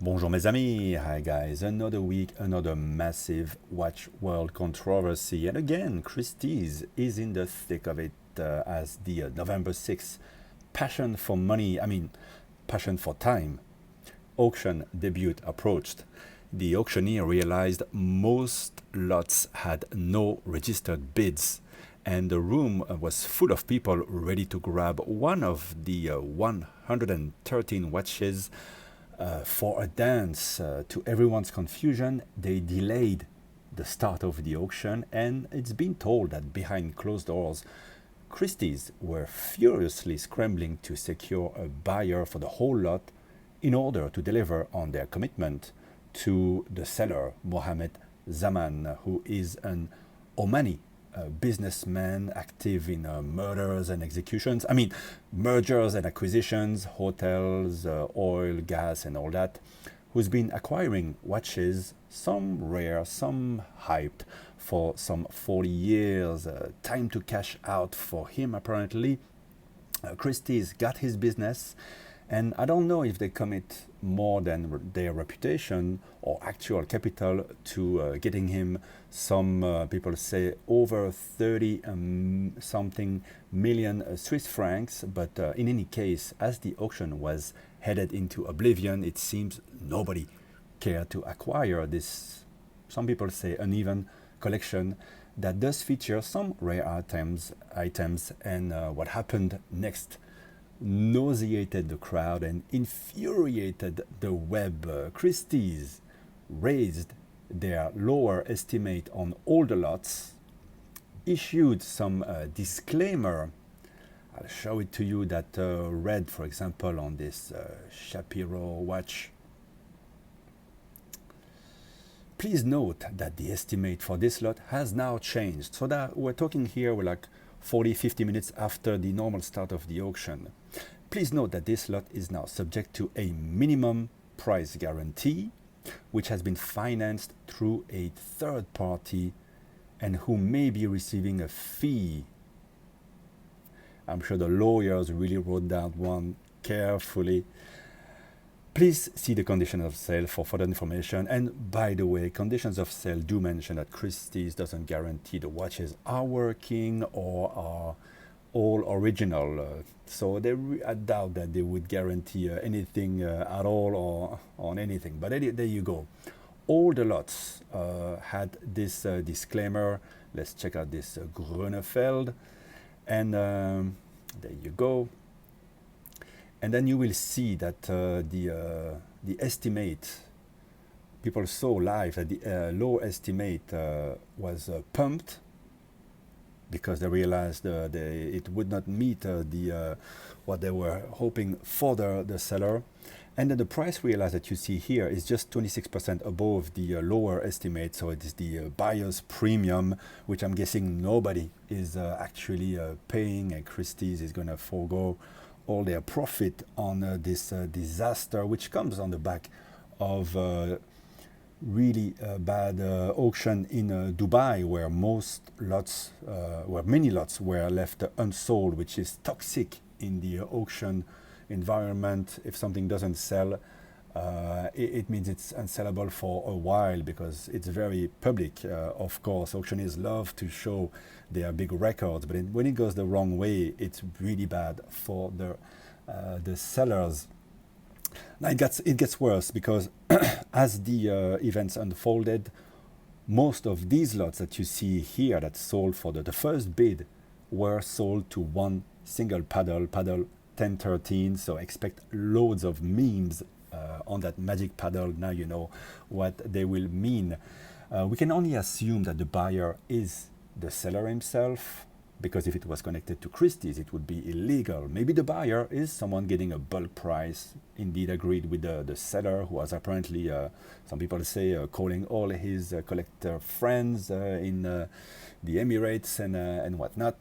Bonjour mes amis, hi guys, another week, another massive watch world controversy, and again Christie's is in the thick of it as the November 6th passion for time auction debut approached. The auctioneer realized most lots had no registered bids, and the room was full of people ready to grab one of the 113 watches for a dance. To everyone's confusion, they delayed the start of the auction, and it's been told that behind closed doors, Christie's were furiously scrambling to secure a buyer for the whole lot in order to deliver on their commitment to the seller, Mohammed Zaman, who is an Omani businessman active in murders and executions. Mergers and acquisitions, hotels, oil, gas, and all that, who's been acquiring watches, some rare, some hyped, for some 40 years. Time to cash out for him, apparently. Christie's got his business, and I don't know if they commit more than their reputation or actual capital to getting him some, people say, over 30 something million Swiss francs. But in any case, as the auction was headed into oblivion, it seems nobody cared to acquire this, some people say, uneven collection that does feature some rare items, and what happened next nauseated the crowd and infuriated the web. Christie's raised their lower estimate on all the lots, issued some disclaimer. I'll show it to you that read, for example, on this Shapiro watch. Please note that the estimate for this lot has now changed. So that we're talking here, we're like 40-50 minutes after the normal start of the auction. Please note that this lot is now subject to a minimum price guarantee, which has been financed through a third party and who may be receiving a fee. I'm sure the lawyers really wrote that one carefully. Please see the conditions of sale for further information. And by the way, conditions of sale do mention that Christie's doesn't guarantee the watches are working or are all original. So I doubt that they would guarantee anything at all or on anything. But there you go. All the lots had this disclaimer. Let's check out this Grönefeld. And there you go. And then you will see that the estimate, people saw live that the low estimate was pumped because they realized it would not meet what they were hoping for the seller. And then the price realized that you see here is just 26% above the lower estimate. So it is the buyer's premium, which I'm guessing nobody is actually paying, and Christie's is going to forego all their profit on this disaster, which comes on the back of really bad auction in Dubai, where many lots were left unsold, which is toxic in the auction environment. If something doesn't sell, it means it's unsellable for a while because it's very public. Of course, auctioneers love to show their big records, but when it goes the wrong way, it's really bad for the sellers. Now it gets worse because as the events unfolded, most of these lots that you see here that sold for the first bid were sold to one single paddle 1013. So expect loads of memes on that magic paddle. Now you know what they will mean. We can only assume that the buyer is the seller himself, because if it was connected to Christie's, it would be illegal. Maybe the buyer is someone getting a bulk price, indeed agreed with the seller, who was apparently, some people say, calling all his collector friends in the Emirates and whatnot.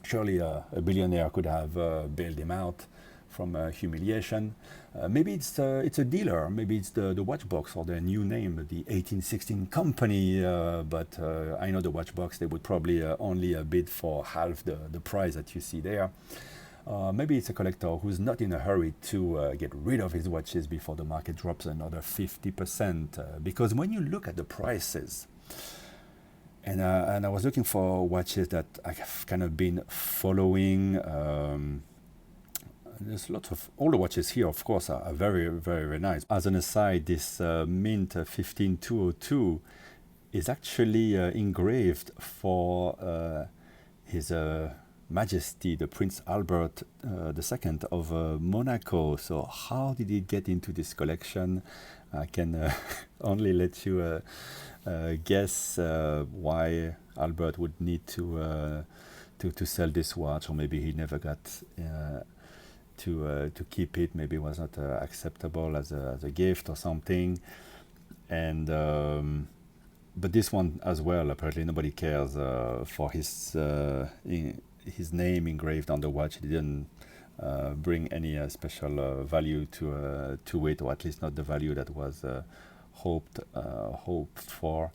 Surely a billionaire could have bailed him out from humiliation. Maybe it's a dealer, maybe it's the watchbox or the new name, the 1816 company, but I know the watchbox, they would probably only bid for half the price that you see there. Maybe it's a collector who's not in a hurry to get rid of his watches before the market drops another 50%. Because when you look at the prices, and I was looking for watches that I have kind of been following. There's lots of all the watches here, of course, are very, very, very nice. As an aside, this Mint 15202 is actually engraved for His Majesty, the Prince Albert II of Monaco. So how did it get into this collection? I can only let you guess why Albert would need to sell this watch, or maybe he never got to keep it. Maybe it was not acceptable as a gift or something. And but this one as well, apparently nobody cares for his name engraved on the watch. It didn't bring any special value to it, or at least not the value that was hoped for.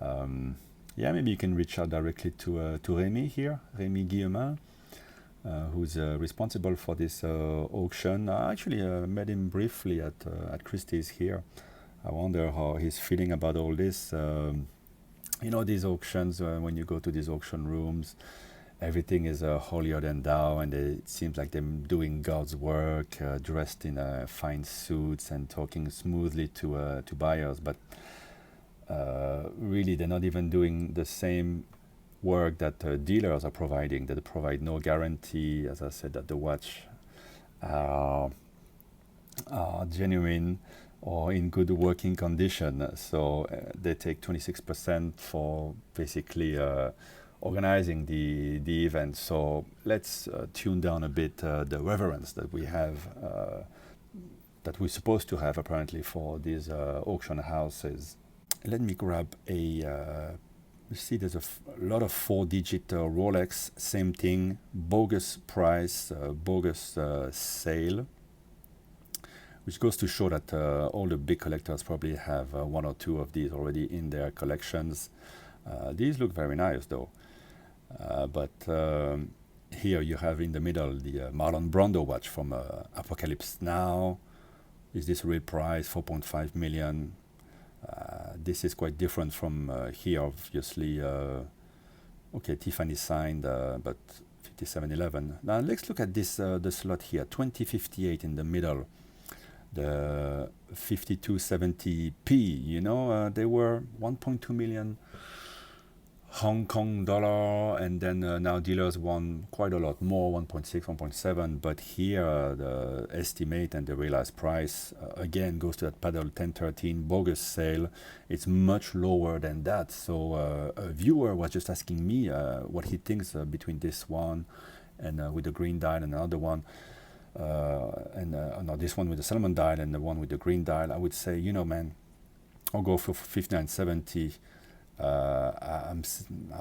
Yeah, maybe you can reach out directly to Rémi here, Rémi Guillemin, who's responsible for this auction. I actually met him briefly at Christie's here. I wonder how he's feeling about all this. You know, these auctions, when you go to these auction rooms, everything is holier than thou, and it seems like they're doing God's work, dressed in fine suits and talking smoothly to buyers. But really, they're not even doing the same work that dealers are providing. They provide no guarantee, as I said, that the watch are genuine or in good working condition. So they take 26% for basically organizing the event. So let's tune down a bit the reverence that we have, that we're supposed to have apparently for these auction houses. Let me grab a you see there's a lot of 4-digit Rolex, same thing, bogus price, bogus sale, which goes to show that all the big collectors probably have one or two of these already in their collections. These look very nice though. But here you have in the middle the Marlon Brando watch from Apocalypse Now. Is this real price? 4.5 million. This is quite different from here, obviously. Okay, Tiffany signed, but 5711. Now let's look at this the slot here, 2058 in the middle. The 5270p, you know, they were 1.2 million Hong Kong dollar, and then now dealers won quite a lot more, 1.6, 1.7, but here the estimate and the realized price again goes to that paddle 1013 bogus sale. It's much lower than that. So a viewer was just asking me what he thinks between this one and with the green dial and another one. No, this one with the salmon dial and the one with the green dial. I would say, you know, man, I'll go for 5970. I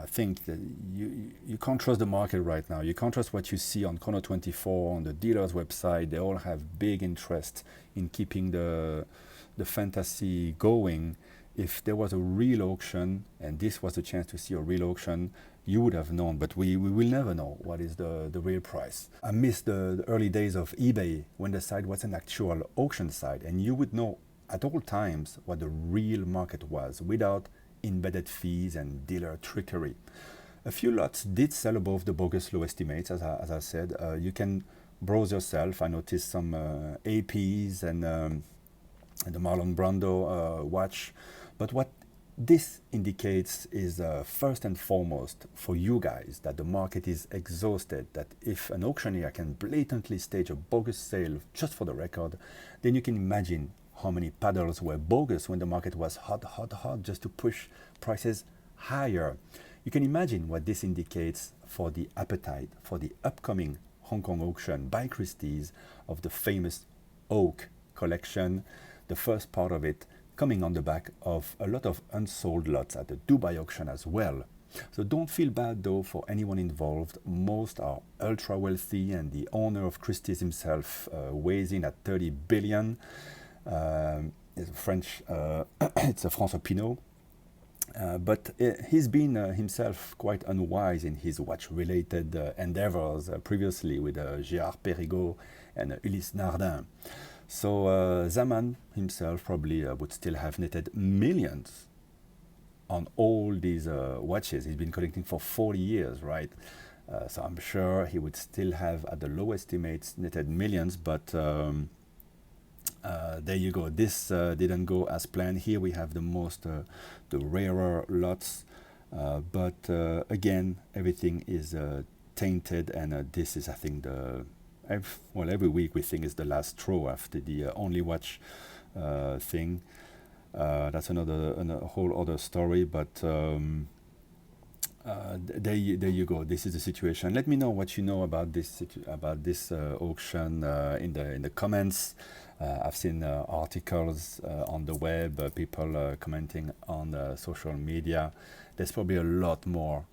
think that you can't trust the market right now. You can't trust what you see on Chrono24, on the dealer's website. They all have big interest in keeping the fantasy going. If there was a real auction, and this was the chance to see a real auction, you would have known, but we will never know what is the real price. I miss the early days of eBay when the site was an actual auction site, and you would know at all times what the real market was without embedded fees and dealer trickery. A few lots did sell above the bogus low estimates, as I said. You can browse yourself. I noticed some APs and the Marlon Brando watch. But what this indicates is first and foremost for you guys that the market is exhausted, that if an auctioneer can blatantly stage a bogus sale just for the record, then you can imagine how many paddles were bogus when the market was hot, just to push prices higher. You can imagine what this indicates for the appetite for the upcoming Hong Kong auction by Christie's of the famous Oak collection, the first part of it coming on the back of a lot of unsold lots at the Dubai auction as well. So don't feel bad though for anyone involved. Most are ultra wealthy, and the owner of Christie's himself weighs in at 30 billion. It's French, it's a François Pinault, But he's been himself quite unwise in his watch-related endeavors previously with Gérard Perregaux and Ulysse Nardin. So Zaman himself probably would still have netted millions on all these watches. He's been collecting for 40 years, right? So I'm sure he would still have, at the low estimates, netted millions, but there you go. This didn't go as planned. Here we have the rarer lots, but again, everything is tainted, and this is, I think, every week we think is the last straw after the only watch thing. That's a whole other story, but there you go. This is the situation. Let me know what you know about this auction in the comments. I've seen articles on the web, people commenting on social media. There's probably a lot more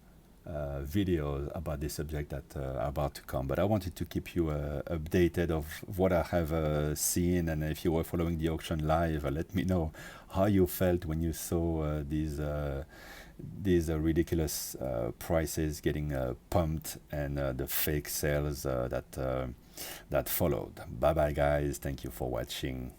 videos about this subject that are about to come. But I wanted to keep you updated of what I have seen, and if you were following the auction live, let me know how you felt when you saw these ridiculous prices getting pumped, and the fake sales that followed. Bye bye, guys. Thank you for watching.